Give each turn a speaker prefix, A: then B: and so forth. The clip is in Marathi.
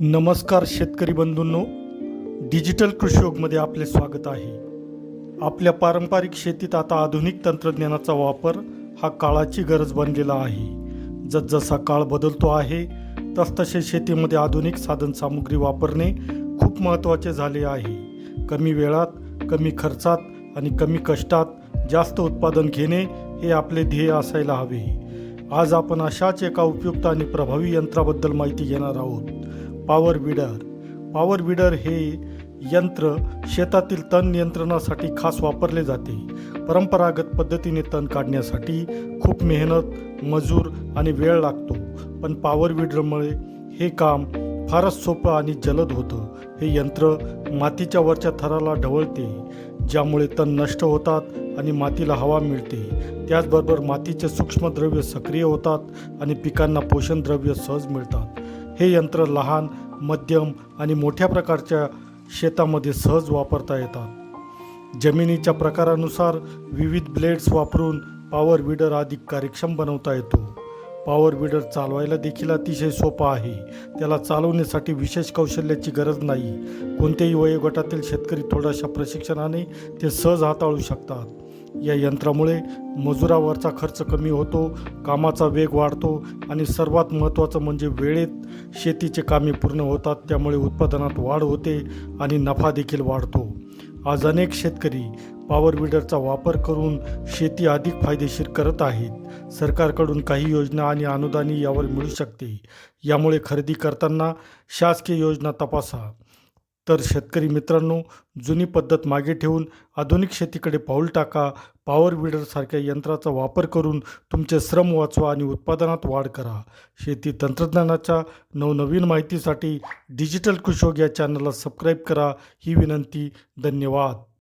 A: नमस्कार शेतकरी बंधूंनो, डिजिटल कृषीयोगमध्ये आपले स्वागत आहे. आपल्या पारंपरिक शेतीत आता आधुनिक तंत्रज्ञानाचा वापर हा काळाची गरज बनलेला आहे. जसजसा काळ बदलतो आहे तसतसे शेतीमध्ये आधुनिक साधनसामुग्री वापरणे खूप महत्त्वाचे झाले आहे. कमी वेळात, कमी खर्चात आणि कमी कष्टात जास्त उत्पादन घेणे हे आपले ध्येय असायला हवे. आज आपण अशाच एका उपयुक्त आणि प्रभावी यंत्राबद्दल माहिती घेणार आहोत. पॉवर विडर हे यंत्र शेतातील तण नियंत्रणासाठी खास वापरले जाते. परंपरागत पद्धतीने तण काढण्यासाठी खूप मेहनत, मजूर आणि वेळ लागतो, पण पॉवर विडरमुळे हे काम फारच सोपं आणि जलद होतं. हे यंत्र मातीच्या वरच्या थराला ढवळते, ज्यामुळे तण नष्ट होतात आणि मातीला हवा मिळते. त्याचबरोबर मातीचे सूक्ष्मद्रव्य सक्रिय होतात आणि पिकांना पोषण द्रव्य सहज मिळतात. हे यंत्र लहान, मध्यम आणि मोठ्या प्रकारच्या शेतामध्ये सहज वापरता येतात. जमिनीच्या प्रकारानुसार विविध ब्लेड्स वापरून पॉवर विडर अधिक कार्यक्षम बनवता येतो. पॉवर विडर चालवायला देखील अतिशय सोपा आहे. त्याला चालवण्यासाठी विशेष कौशल्याची गरज नाही. कोणत्याही वयोगटातील शेतकरी थोड्याशा प्रशिक्षणाने ते सहज हाताळू शकतात. या यंत्रामुळे मजुरावरचा खर्च कमी होतो, कामाचा वेग वाढतो आणि सर्वात महत्त्वाचं म्हणजे वेळेत शेतीचे कामे पूर्ण होतात. त्यामुळे उत्पादनात वाढ होते आणि नफा देखील वाढतो. आज अनेक शेतकरी पॉवर विडरचा वापर करून शेती अधिक फायदेशीर करत आहेत. सरकारकडून काही योजना आणि अनुदानही यावर मिळू शकते. यामुळे खरेदी करताना शासकीय योजना तपासा. तर शेतकरी मित्रांनो, जुनी पद्धत मागे ठेवून आधुनिक शेतीकडे पाऊल टाका. पॉवर विडरसारख्या यंत्राचा वापर करून तुमचे श्रम वाचवा आणि उत्पादनात वाढ करा. शेती तंत्रज्ञानाच्या नवनवीन माहितीसाठी डिजिटल कृषीयोग या चॅनलला सबस्क्राईब करा ही विनंती. धन्यवाद.